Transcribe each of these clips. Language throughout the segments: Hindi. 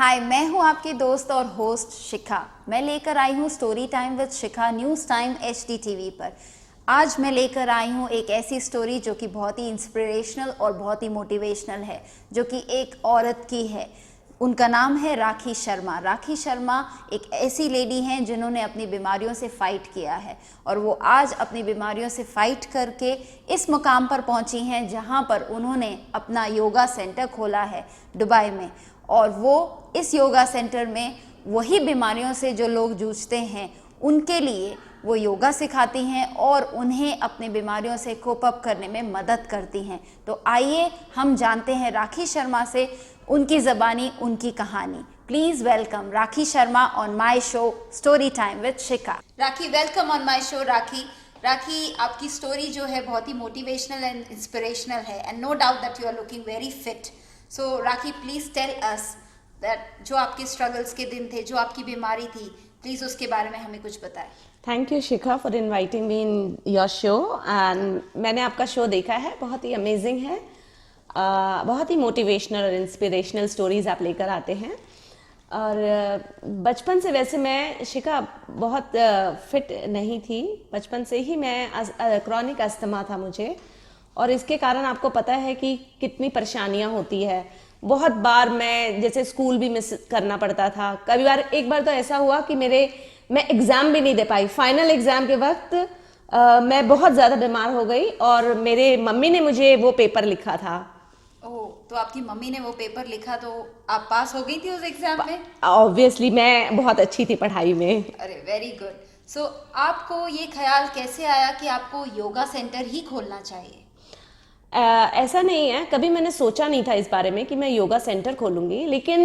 हाय, मैं हूं आपकी दोस्त और होस्ट शिखा। मैं लेकर आई हूं story time with Shikha news time HD TV पर। आज मैं लेकर आई हूं एक ऐसी स्टोरी जो कि बहुत ही इंस्पिरेशनल और बहुत ही मोटिवेशनल है, जो कि एक औरत की है। उनका नाम है राखी शर्मा। राखी शर्मा एक ऐसी लेडी हैं जिन्होंने अपनी बीमारियों से फ़ाइट किया है और वो आज अपनी बीमारियों से फ़ाइट करके इस मुकाम पर पहुंची हैं जहां पर उन्होंने अपना योगा सेंटर खोला है दुबई में। और वो इस योगा सेंटर में वही बीमारियों से जो लोग जूझते हैं उनके लिए वो योगा सिखाती हैं और उन्हें अपनी बीमारियों से कोप अप करने में मदद करती हैं। तो आइए हम जानते हैं राखी शर्मा से उनकी ज़बानी उनकी कहानी। Please welcome Rakhi Sharma on my show story time with Shikha. Rakhi, welcome on my show. Rakhi, आपकी स्टोरी जो है बहुत ही मोटिवेशनल एंड इंस्पिरेशनल है and no doubt that you are looking very fit. So Rakhi, please tell us that जो आपके स्ट्रगल्स के दिन थे, जो आपकी बीमारी थी, प्लीज़ उसके बारे में हमें कुछ बताएं। Thank you Shikha for inviting me in your show. And मैंने आपका शो देखा है, बहुत ही अमेजिंग है। बहुत ही मोटिवेशनल और इंस्पिरेशनल स्टोरीज आप लेकर आते हैं। और बचपन से वैसे मैं शिखा बहुत फिट नहीं थी। बचपन से ही मैं क्रॉनिक अस्थमा था मुझे, और इसके कारण आपको पता है कि कितनी परेशानियां होती है। बहुत बार मैं जैसे स्कूल भी मिस करना पड़ता था। कभी बार एक बार तो ऐसा हुआ कि मैं एग्ज़ाम भी नहीं दे पाई। फाइनल एग्ज़ाम के वक्त मैं बहुत ज़्यादा बीमार हो गई और मेरे मम्मी ने मुझे वो पेपर लिखा था। ओह, तो आपकी मम्मी ने वो पेपर लिखा तो आप पास हो गई थी उस एग्ज़ाम में? ऑब्वियसली मैं बहुत अच्छी थी पढ़ाई में। अरे वेरी गुड। सो आपको ये ख्याल कैसे आया कि आपको योगा सेंटर ही खोलना चाहिए? ऐसा नहीं है, कभी मैंने सोचा नहीं था इस बारे में कि मैं योगा सेंटर खोलूँगी, लेकिन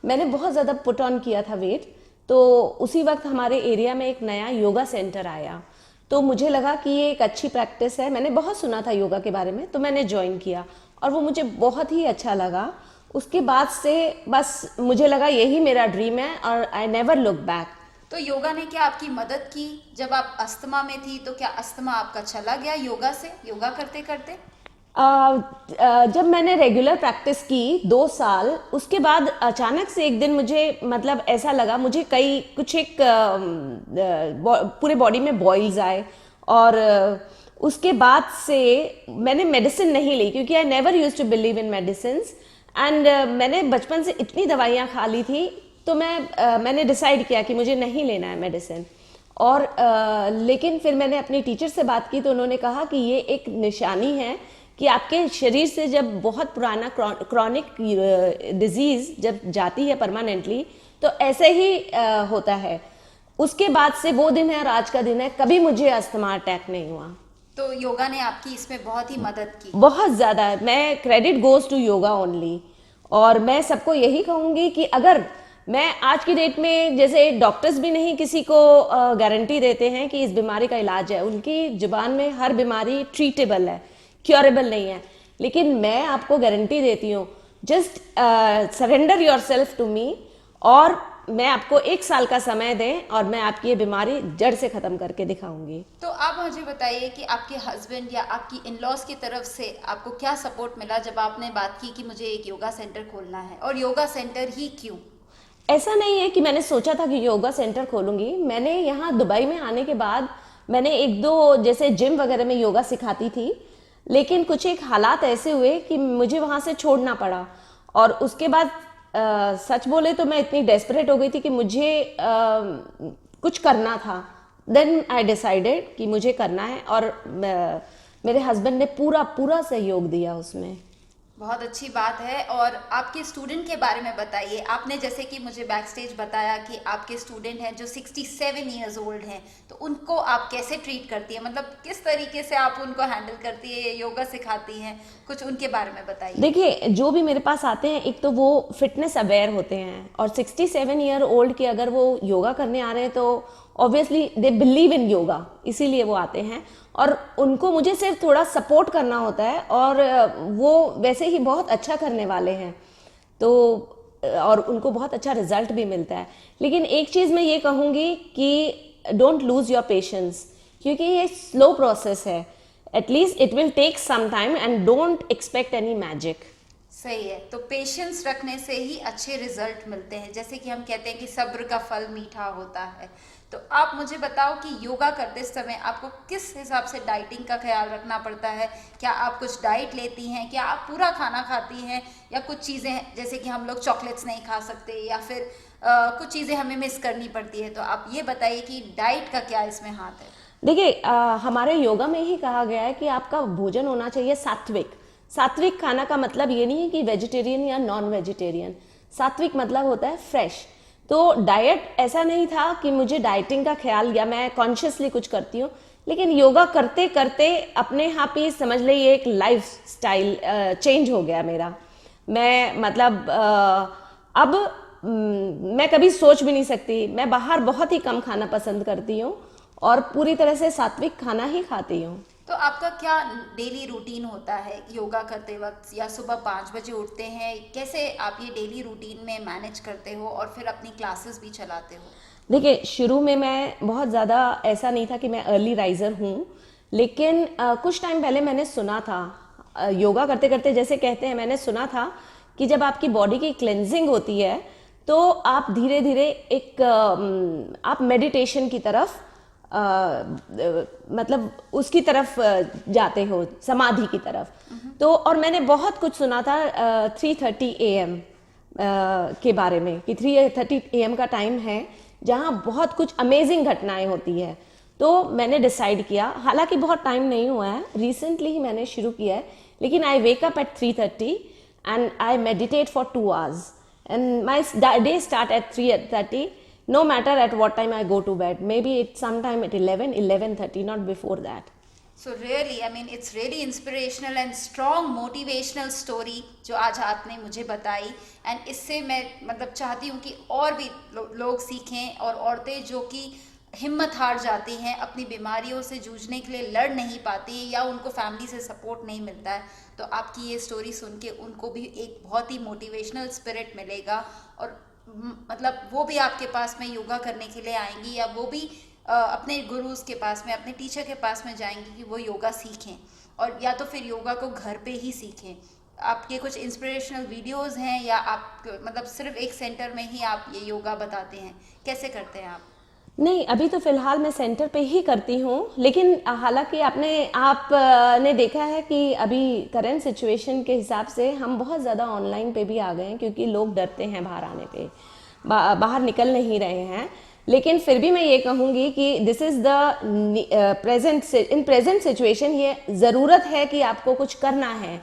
मैंने बहुत ज़्यादा पुट ऑन किया था वेट। तो उसी वक्त हमारे एरिया में एक नया योगा सेंटर आया, तो मुझे लगा कि ये एक अच्छी प्रैक्टिस है। मैंने बहुत सुना था योगा के बारे में, तो मैंने ज्वाइन किया और वो मुझे बहुत ही अच्छा लगा। उसके बाद से बस मुझे लगा यही मेरा ड्रीम है और आई नेवर लुक बैक। तो योगा ने क्या आपकी मदद की? जब आप अस्थमा में थी तो क्या अस्थमा आपका चला गया योगा से, योगा करते करते? जब मैंने रेगुलर प्रैक्टिस की 2 साल, उसके बाद अचानक से एक दिन मुझे मतलब ऐसा लगा, मुझे पूरे बॉडी में बॉइल्स आए। और उसके बाद से मैंने मेडिसिन नहीं ली, क्योंकि I never used to believe in medicine. And मैंने बचपन से इतनी दवाइयाँ खा ली थी, तो मैंने डिसाइड किया कि मुझे नहीं लेना है मेडिसिन। और लेकिन फिर मैंने अपनी टीचर से बात की, तो उन्होंने कहा कि ये एक निशानी है कि आपके शरीर से जब बहुत पुराना क्रॉनिक डिजीज जब जाती है परमानेंटली, तो ऐसे ही होता है। उसके बाद से वो दिन है और आज का दिन है, कभी मुझे अस्थमा अटैक नहीं हुआ। तो योगा ने आपकी इसमें बहुत ही मदद की? बहुत ज़्यादा। मैं credit goes to yoga only. और मैं सबको यही कहूँगी कि अगर मैं आज की डेट में, जैसे डॉक्टर्स भी नहीं किसी को गारंटी देते हैं कि इस बीमारी का इलाज है, उनकी जुबान में हर बीमारी ट्रीटेबल है, क्योरेबल नहीं है, लेकिन मैं आपको गारंटी देती हूँ, just surrender yourself to me, और मैं आपको 1 साल का समय दें और मैं आपकी ये बीमारी जड़ से ख़त्म करके दिखाऊंगी। तो आप मुझे बताइए कि आपके हस्बैंड या आपकी इन-लॉज की तरफ से आपको क्या सपोर्ट मिला जब आपने बात की कि मुझे एक योगा सेंटर खोलना है, और योगा सेंटर ही क्यों? ऐसा नहीं है कि मैंने सोचा था कि योगा सेंटर खोलूंगी। मैंने यहाँ दुबई में आने के बाद मैंने 1-2 जैसे जिम वगैरह में योगा सिखाती थी, लेकिन कुछ एक हालात ऐसे हुए कि मुझे वहाँ से छोड़ना पड़ा। और उसके बाद सच बोले तो मैं इतनी डेस्परेट हो गई थी कि मुझे कुछ करना था। देन आई डिसाइडेड कि मुझे करना है, और मेरे हस्बैंड ने पूरा सहयोग दिया उसमें। बहुत अच्छी बात है। और आपके स्टूडेंट के बारे में बताइए। आपने जैसे कि मुझे बैक स्टेज बताया कि आपके स्टूडेंट हैं जो 67 ईयर्स ओल्ड हैं, तो उनको आप कैसे ट्रीट करती हैं? मतलब किस तरीके से आप उनको हैंडल करती है, योगा सिखाती हैं? कुछ उनके बारे में बताइए। देखिए, जो भी मेरे पास आते हैं, एक तो वो फिटनेस अवेयर होते हैं, और 67 ईयर ओल्ड के अगर वो योगा करने आ रहे हैं तो obviously they believe in yoga, इसीलिए वो आते हैं। और उनको मुझे सिर्फ थोड़ा सपोर्ट करना होता है, और वो वैसे ही बहुत अच्छा करने वाले हैं, तो और उनको बहुत अच्छा रिजल्ट भी मिलता है। लेकिन एक चीज़ मैं ये कहूँगी कि डोंट लूज़ योर पेशेंस, क्योंकि ये स्लो प्रोसेस है। At least it will take some time, and don't expect any magic. सही है। तो पेशेंस रखने से ही अच्छे रिजल्ट मिलते हैं, जैसे कि हम कहते हैं कि सब्र का फल मीठा होता है। तो आप मुझे बताओ कि योगा करते समय आपको किस हिसाब से डाइटिंग का ख्याल रखना पड़ता है? क्या आप कुछ डाइट लेती हैं, क्या आप पूरा खाना खाती हैं, या कुछ चीज़ें जैसे कि हम लोग चॉकलेट्स नहीं खा सकते, या फिर कुछ चीज़ें हमें मिस करनी पड़ती है? तो आप ये बताइए कि डाइट का क्या इसमें हाथ है? देखिए, हमारे योगा में ही कहा गया है कि आपका भोजन होना चाहिए सात्विक। सात्विक खाना का मतलब ये नहीं है कि वेजिटेरियन या नॉन वेजिटेरियन। सात्विक मतलब होता है फ्रेश। तो डाइट ऐसा नहीं था कि मुझे डाइटिंग का ख्याल या मैं कॉन्शियसली कुछ करती हूँ, लेकिन योगा करते करते अपने आप ही समझ ले ये एक लाइफ स्टाइल चेंज हो गया मेरा। मैं मतलब अब मैं कभी सोच भी नहीं सकती, मैं बाहर बहुत ही कम खाना पसंद करती हूँ और पूरी तरह से सात्विक खाना ही खाती हूँ। तो आपका क्या डेली रूटीन होता है योगा करते वक्त? या सुबह 5 बजे उठते हैं? कैसे आप ये डेली रूटीन में मैनेज करते हो और फिर अपनी क्लासेस भी चलाते हो? देखिए, शुरू में मैं बहुत ज़्यादा ऐसा नहीं था कि मैं अर्ली राइजर हूँ, लेकिन कुछ टाइम पहले मैंने सुना था, योगा करते करते जैसे कहते हैं, मैंने सुना था कि जब आपकी बॉडी की क्लेंजिंग होती है तो आप धीरे धीरे एक आप मेडिटेशन की तरफ मतलब उसकी तरफ जाते हो, समाधि की तरफ। तो और मैंने बहुत कुछ सुना था 3:30 AM के बारे में कि 3:30 AM का टाइम है जहाँ बहुत कुछ अमेजिंग घटनाएं होती है। तो मैंने डिसाइड किया, हालांकि बहुत टाइम नहीं हुआ है, रिसेंटली ही मैंने शुरू किया है, लेकिन I wake up at 3:30 and I meditate for 2 hours and my day start at 3:30 no matter at what time I go to bed, maybe it's sometime at 11:30, not before that. So really, I mean, it's really inspirational and strong motivational story जो आज आपने मुझे बताई। एंड इससे मैं मतलब चाहती हूँ कि और भी लोग सीखें, और औरतें जो कि हिम्मत हार जाती हैं, अपनी बीमारियों से जूझने के लिए लड़ नहीं पाती, या उनको फैमिली से सपोर्ट नहीं मिलता है, तो आपकी ये स्टोरी सुन के उनको भी एक बहुत ही मोटिवेशनल स्पिरिट मिलेगा, और मतलब वो भी आपके पास में योगा करने के लिए आएंगी, या वो भी अपने गुरुज के पास में, अपने टीचर के पास में जाएंगी कि वो योगा सीखें, और या तो फिर योगा को घर पे ही सीखें। आपके कुछ इंस्पिरेशनल वीडियोस हैं, या आप मतलब सिर्फ एक सेंटर में ही आप ये योगा बताते हैं? कैसे करते हैं आप? नहीं, अभी तो फिलहाल मैं सेंटर पे ही करती हूँ, लेकिन हालांकि आपने देखा है कि अभी करंट सिचुएशन के हिसाब से हम बहुत ज़्यादा ऑनलाइन पे भी आ गए हैं, क्योंकि लोग डरते हैं बाहर आने पे, बाहर निकल नहीं रहे हैं। लेकिन फिर भी मैं ये कहूँगी कि this is the present situation, ये ज़रूरत है कि आपको कुछ करना है,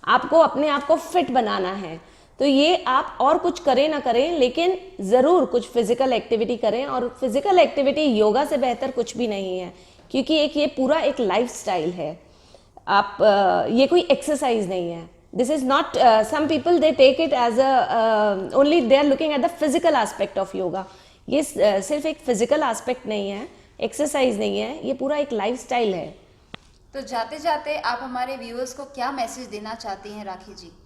आपको अपने आप को फिट बनाना है। तो ये आप और कुछ करें ना करें, लेकिन ज़रूर कुछ फिजिकल एक्टिविटी करें, और फिजिकल एक्टिविटी योगा से बेहतर कुछ भी नहीं है, क्योंकि ये पूरा एक लाइफस्टाइल है। आप ये कोई एक्सरसाइज नहीं है। This is not, some people they take it as only they are looking at the physical aspect of yoga. ये सिर्फ एक फिजिकल एस्पेक्ट नहीं है, एक्सरसाइज नहीं है, ये पूरा एक लाइफस्टाइल है। तो जाते जाते आप हमारे व्यूअर्स को क्या मैसेज देना चाहती हैं राखी जी?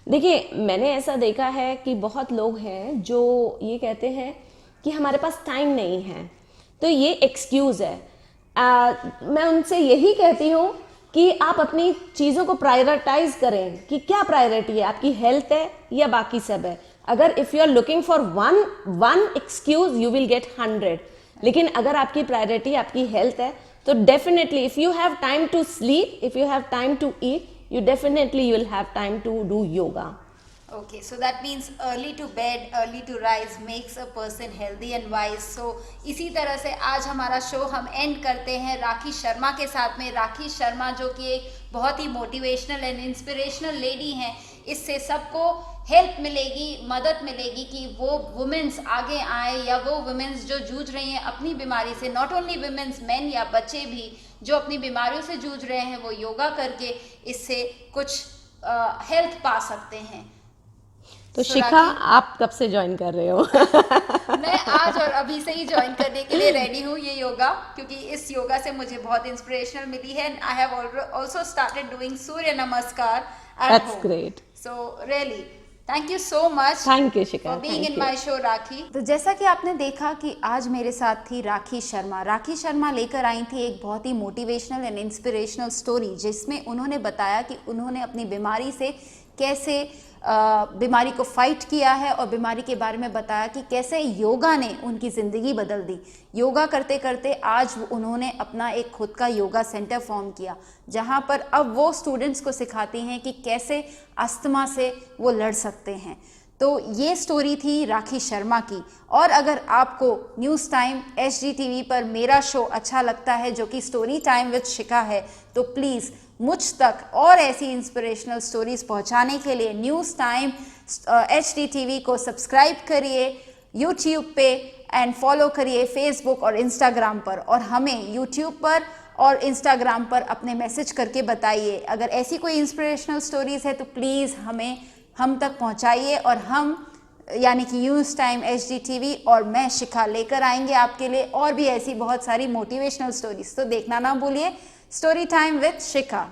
देखिए, मैंने ऐसा देखा है कि बहुत लोग हैं जो ये कहते हैं कि हमारे पास टाइम नहीं है, तो ये एक्सक्यूज़ है। मैं उनसे यही कहती हूँ कि आप अपनी चीज़ों को प्रायोरिटाइज करें कि क्या प्रायोरिटी है, आपकी हेल्थ है या बाकी सब है। अगर if you are looking for one excuse you will get 100, लेकिन अगर आपकी प्रायोरिटी आपकी हेल्थ है तो definitely if you have time to sleep, if you have time to eat, you definitely will have time to do yoga. Okay, so that means early to bed, early to rise makes a person healthy and wise. So इसी तरह से आज हमारा शो हम एंड करते हैं राखी शर्मा के साथ में। राखी शर्मा जो कि एक बहुत ही मोटिवेशनल एंड इंस्पिरेशनल लेडी हैं, इससे सबको हेल्प मिलेगी, मदद मिलेगी कि वो वुमेन्स आगे आए, या वो वुमेन्स जो जूझ रही हैं अपनी बीमारी से, नॉट ओनली वुमेन्स, मेन या बच्चे भी जो अपनी बीमारियों से जूझ रहे हैं, वो योगा करके इससे कुछ हेल्थ पा सकते हैं। तो शिखा, आप कब से ज्वाइन कर रहे हो? मैं आज और अभी से ही ज्वाइन करने के लिए रेडी हूँ ये योगा, क्योंकि इस योगा से मुझे बहुत इंस्पिरेशनल मिली है। I have also started doing Surya Namaskar at home. That's great. So really thank you so much, thank you Shikha, for being in my show Rakhi. तो जैसा कि आपने देखा कि आज मेरे साथ थी राखी शर्मा। राखी शर्मा लेकर आई थी एक बहुत ही मोटिवेशनल एंड इंस्पिरेशनल स्टोरी, जिसमें उन्होंने बताया कि उन्होंने अपनी बीमारी से कैसे बीमारी को फाइट किया है और बीमारी के बारे में बताया कि कैसे योगा ने उनकी ज़िंदगी बदल दी। योगा करते करते आज उन्होंने अपना एक खुद का योगा सेंटर फॉर्म किया, जहां पर अब वो स्टूडेंट्स को सिखाती हैं कि कैसे अस्थमा से वो लड़ सकते हैं। तो ये स्टोरी थी राखी शर्मा की। और अगर आपको न्यूज़ टाइम HDTV पर मेरा शो अच्छा लगता है जो कि स्टोरी टाइम विद शिखा है, तो प्लीज़ मुझ तक और ऐसी इंस्पिरेशनल स्टोरीज पहुंचाने के लिए न्यूज़ टाइम HDTV को सब्सक्राइब करिए यूट्यूब पे एंड फॉलो करिए फेसबुक और इंस्टाग्राम पर, और हमें यूट्यूब पर और इंस्टाग्राम पर अपने मैसेज करके बताइए। अगर ऐसी कोई इंस्पिरेशनल स्टोरीज है तो प्लीज़ हमें हम तक पहुंचाइए, और हम यानी कि न्यूज़ टाइम HDTV और मैं शिखा लेकर आएंगे आपके लिए और भी ऐसी बहुत सारी मोटिवेशनल स्टोरीज। तो देखना ना भूलिए स्टोरी टाइम विद शिखा।